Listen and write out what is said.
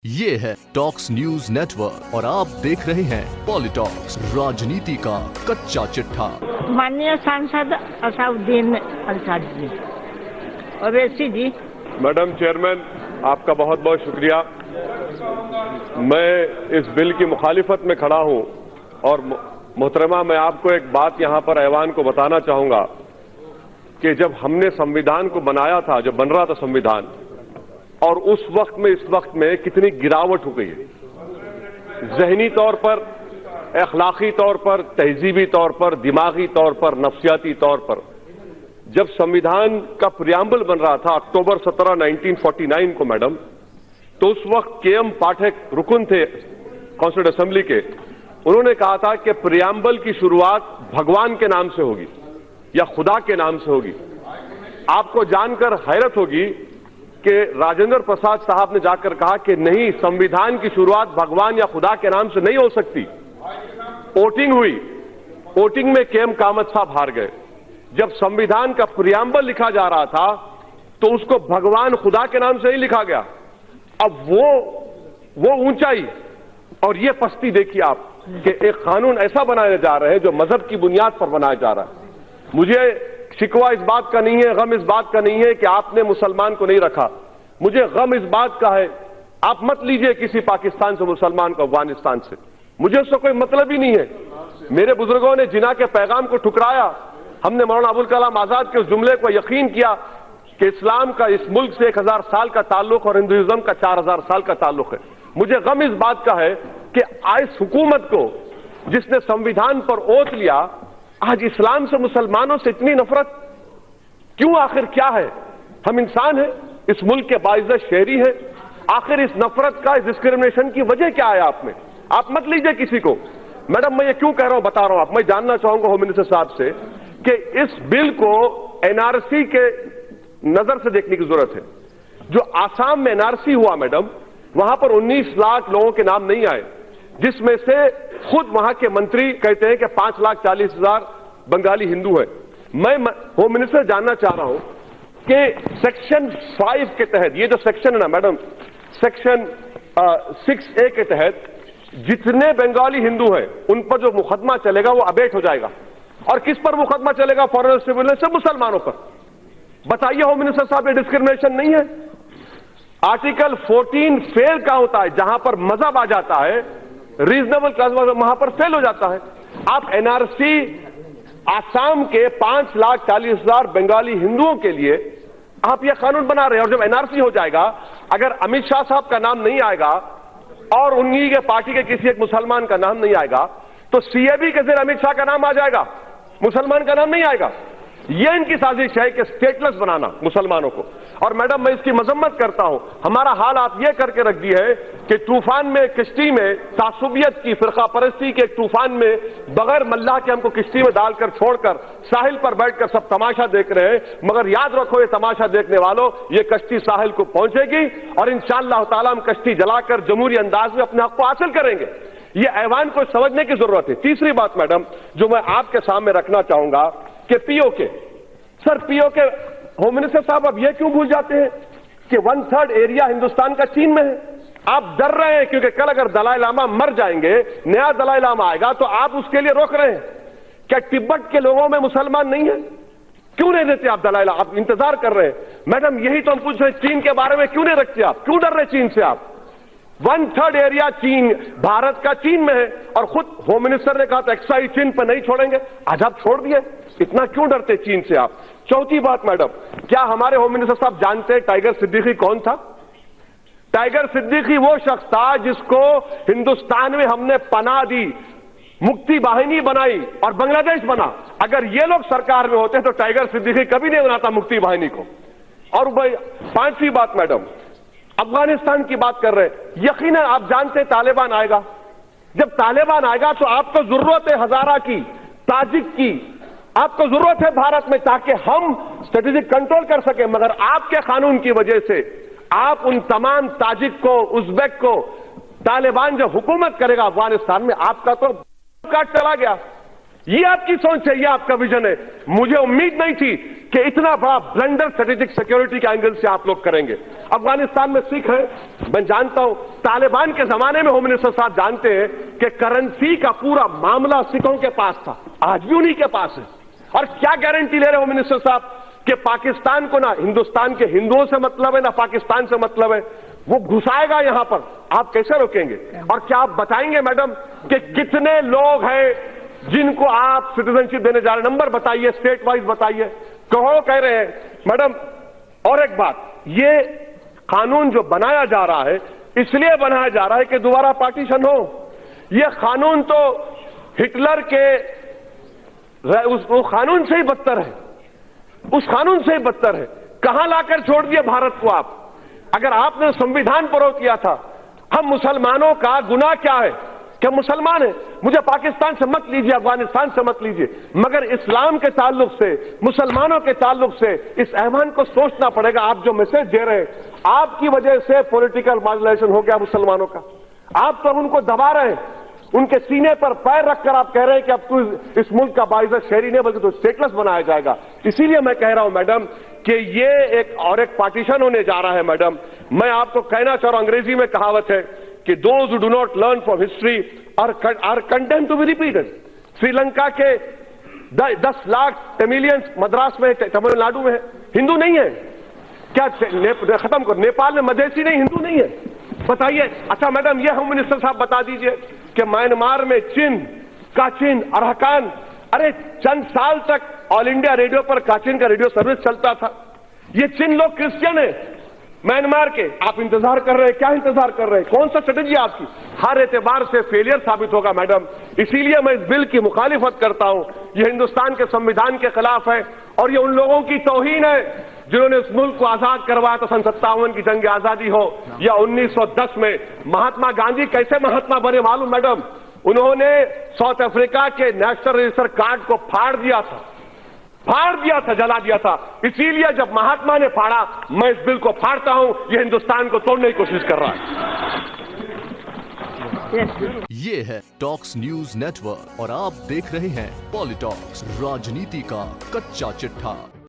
ये है talks news network और आप देख रहे हैं पॉलिटॉक्स, राजनीति का कच्चा चिट्ठा। माननीय सांसद असाउद्दीन अंसारी जी, अवैसी जी। मैडम चेयरमैन, आपका बहुत बहुत शुक्रिया। मैं इस बिल की मुखालिफत में खड़ा हूं और मोहतरमा, मैं आपको एक बात यहां पर ऐवान को बताना चाहूंगा कि जब हमने संविधान को बनाया था, जब बन रहा था संविधान, और उस वक्त में इस वक्त में कितनी गिरावट हो गई है, ज़हनी तौर पर, अखलाकी तौर पर, तहजीबी तौर पर, दिमागी तौर पर, नफ्सियाती तौर पर। जब संविधान का प्रियम्बल बन रहा था अक्टूबर 17, 1949 को मैडम, तो उस वक्त के.एम. पाठक रुकन थे कॉन्स्टिट्यूंट असेंबली के। उन्होंने कहा था कि प्रियम्बल की शुरुआत भगवान के नाम से होगी या खुदा के नाम से होगी। आपको जानकर हैरत होगी कि राजेंद्र प्रसाद साहब ने जाकर कहा कि नहीं, संविधान की शुरुआत भगवान या खुदा के नाम से नहीं हो सकती। वोटिंग हुई, वोटिंग में के.एम. कामत साहब हार गए। जब संविधान का प्रियम्बल लिखा जा रहा था तो उसको भगवान खुदा के नाम से ही लिखा गया। अब वो ऊंचाई और ये पस्ती देखिए आप कि एक कानून ऐसा बनाए जा रहे हैं जो मजहब की बुनियाद पर बनाया जा रहा है। मुझे शिकवा इस बात का नहीं है, गम इस बात का नहीं है कि आपने मुसलमान को नहीं रखा। मुझे गम इस बात का है, आप मत लीजिए किसी पाकिस्तान से मुसलमान को, अफगानिस्तान से, मुझे उससे कोई मतलब ही नहीं है। मेरे बुजुर्गों ने जिना के पैगाम को ठुकराया। हमने मौलाना अबुल कलाम आजाद के उस जुमले को यकीन किया कि इस्लाम का इस मुल्क से 1000 साल का ताल्लुक और हिंदुइज्म का 4000 साल का ताल्लुक है। मुझे गम इस बात का है कि इस हुकूमत को, जिसने संविधान पर ओथ लिया, आज इस्लाम से, मुसलमानों से इतनी नफरत क्यों? आखिर क्या है? हम इंसान हैं, इस मुल्क के बाइज्जत शहरी हैं। आखिर इस नफरत का, इस डिस्क्रिमिनेशन की वजह क्या है आप में? आप मत लीजिए किसी को। मैडम, मैं ये क्यों कह रहा हूं, बता रहा हूं। आप, मैं जानना चाहूंगा होम मिनिस्टर साहब से कि इस बिल को एनआरसी के नजर से देखने की जरूरत है। जो आसाम में एनआरसी हुआ मैडम, वहां पर 19 लाख लोगों के नाम नहीं आए, जिसमें से खुद वहां के मंत्री कहते हैं कि 5,40,000 बंगाली हिंदू है। मैं होम मिनिस्टर जानना चाह रहा हूं कि सेक्शन 5 के तहत, ये जो सेक्शन है ना मैडम, सेक्शन 6A के तहत जितने बंगाली हिंदू हैं उन पर जो मुकदमा चलेगा वो अबेट हो जाएगा। और किस पर मुकदमा चलेगा? फॉरेन सिविल से मुसलमानों पर। बताइए होम मिनिस्टर साहब, ये डिस्क्रिमिनेशन नहीं है? आर्टिकल 14 फेल का होता है, जहां पर मजहब आ जाता है, रीजनेबल क्लास वहां पर फेल हो जाता है। आप एनआरसी आसाम के 5,40,000 बंगाली हिंदुओं के लिए आप यह कानून बना रहे हैं। और जब एनआरसी हो जाएगा, अगर अमित शाह साहब का नाम नहीं आएगा और उन्हीं के पार्टी के किसी एक मुसलमान का नाम नहीं आएगा, तो सीएबी के जरिए अमित शाह का नाम आ जाएगा, मुसलमान का नाम नहीं आएगा। यह इनकी साजिश है कि स्टेटलेस बनाना मुसलमानों को। और मैडम, मैं इसकी मजम्मत करता हूं। हमारा हाल आप यह करके रख दी है कि तूफान में, किश्ती में, तासुबियत की, फिरका परस्ती के एक तूफान में बगैर मल्लाह के हमको किश्ती में डालकर छोड़कर साहिल पर बैठकर सब तमाशा देख रहे हैं। मगर याद रखो, ये तमाशा देखने वालों, ये कश्ती साहिल को पहुंचेगी और इंशाअल्लाह ताला हम कश्ती जलाकर जमहूरी अंदाज में अपने हक को हासिल करेंगे। ये ऐवान को समझने की जरूरत है। तीसरी बात मैडम, जो मैं आपके सामने रखना चाहूंगा कि PoK, sir, PoK, home minister साहब, अब यह क्यों भूल जाते हैं कि 1/3 एरिया हिंदुस्तान का चीन में है? आप डर रहे हैं क्योंकि कल अगर दलाई लामा मर जाएंगे, नया दलाई लामा आएगा, तो आप उसके लिए रोक रहे हैं। क्या तिब्बत के लोगों में मुसलमान नहीं है? क्यों नहीं देते आप दलाई लामा? आप इंतजार कर रहे हैं। मैडम, यही तो हम पूछ रहे हैं, चीन के बारे में क्यों नहीं रखते आप? क्यों डर रहे चीन से आप? 1/3 एरिया चीन, भारत का चीन में है। और खुद होम मिनिस्टर ने कहा था एक्साइज चीन पर नहीं छोड़ेंगे, आज आप छोड़ दिए। इतना क्यों डरते चीन से आप? चौथी बात मैडम, क्या हमारे होम मिनिस्टर साहब जानते हैं टाइगर सिद्दीकी कौन था? टाइगर सिद्दीकी वो शख्स था जिसको हिंदुस्तान में हमने पनाह दी, मुक्ति वाहिनी बनाई और बांग्लादेश बना। अगर ये लोग सरकार में होते तो टाइगर सिद्दीकी कभी नहीं बनाता मुक्ति वाहिनी को। और भाई, 5वीं बात मैडम, अफगानिस्तान की बात कर रहे हैं। यकीनन आप जानते हैं तालिबान आएगा। जब तालिबान आएगा तो आपको जरूरत है हजारा की, ताजिक की, आपको जरूरत है भारत में, ताकि हम स्ट्रेटेजिक कंट्रोल कर सके। मगर आपके कानून की वजह से आप उन तमाम ताजिक को, उज्बेक को, तालिबान जब हुकूमत करेगा अफगानिस्तान में, आपका तो काट चला गया। یہ آپ کی سوچ ہے, یہ آپ کا ویژن ہے. مجھے امید نہیں تھی کہ اتنا بڑا بلنڈر اسٹریٹجک سیکورٹی کے اینگل سے آپ لوگ کریں گے. افغانستان میں سکھ ہیں, میں جانتا ہوں. طالبان کے زمانے میں ہوم منسٹر صاحب جانتے ہیں کہ کرنسی کا پورا معاملہ سکھوں کے پاس تھا, آج بھی انہی کے پاس ہے. اور کیا گارنٹی لے رہے ہوم منسٹر صاحب کہ پاکستان کو نہ ہندوستان کے ہندوؤں سے مطلب ہے نہ پاکستان سے مطلب ہے, وہ گھسائے گا یہاں پر, آپ کیسے روکیں گے؟ اور کیا آپ بتائیں گے میڈم کہ کتنے لوگ ہیں جن کو آپ سٹیزن شپ دینے جا رہے ہیں؟ نمبر بتائیے, اسٹیٹ وائز بتائیے. کہو کہہ رہے ہیں میڈم. اور ایک بات, یہ قانون جو بنایا جا رہا ہے اس لیے بنایا جا رہا ہے کہ دوبارہ پارٹیشن ہو. یہ قانون تو ہٹلر کے اس قانون سے ہی بدتر ہے, اس قانون سے ہی بدتر ہے. کہاں لا کر چھوڑ دیے بھارت کو آپ؟ اگر آپ نے سنویدھان پرو کیا تھا, ہم مسلمانوں کا گناہ کیا ہے کہ ہم مسلمان ہیں؟ مجھے پاکستان سے مت لیجیے, افغانستان سے مت لیجیے, مگر اسلام کے تعلق سے, مسلمانوں کے تعلق سے اس ایوان کو سوچنا پڑے گا. آپ جو میسج دے رہے ہیں, آپ کی وجہ سے پولیٹیکل مارجنائزیشن ہو گیا مسلمانوں کا. آپ تو ان کو دبا رہے ہیں, ان کے سینے پر پیر رکھ کر آپ کہہ رہے ہیں کہ اب تو اس ملک کا باعزت شہری نہیں بلکہ تو اسٹیٹلس بنایا جائے گا. اسی لیے میں کہہ رہا ہوں میڈم کہ یہ ایک پارٹیشن ہونے جا رہا ہے. میڈم میں آپ کو کہنا چاہ رہا ہوں, انگریزی میں کہاوت ہے کہ those who do not learn from history are condemned to be repeated. Sri Lanka کے 10 لاکھ تمیلینز مدراس میں, تمل ناڈو میں ہندو نہیں ہے کیا؟ ختم کرو. نیپال میں مدیسی نہیں, ہندو نہیں ہے, بتائیے. اچھا میڈم یہ ہوم منسٹر صاحب بتا دیجئے کہ میانمار میں کاچن ارہکان, ارے چند سال تک آل انڈیا ریڈیو پر کاچن کا ریڈیو سروس چلتا تھا. یہ چین لوگ کرسچن ہیں میانمار کے. آپ انتظار کر رہے ہیں, کیا انتظار کر رہے ہیں؟ کون سا اسٹریٹجی آپ کی؟ ہر اعتبار سے فیلئر ثابت ہوگا میڈم. اسی لیے میں اس بل کی مخالفت کرتا ہوں. یہ ہندوستان کے سنویدھان کے خلاف ہے, اور یہ ان لوگوں کی توہین ہے جنہوں نے اس ملک کو آزاد کروایا. تو سن 57 کی جنگ آزادی ہو یا 1910 میں مہاتما گاندھی کیسے مہاتما بنے معلوم میڈم؟ انہوں نے ساؤتھ افریقہ کے نیشنل رجسٹر کارڈ کو پھاڑ دیا تھا, جلا دیا تھا. اسی لیے جب مہاتما نے پھاڑا, میں اس بل کو پھاڑتا ہوں. یہ ہندوستان کو توڑنے کی کوشش کر رہا ہے. یہ ہے ٹاکس نیوز نیٹ ورک اور آپ دیکھ رہے ہیں پالی ٹاکس, راجنیتی کا کچا چٹھا.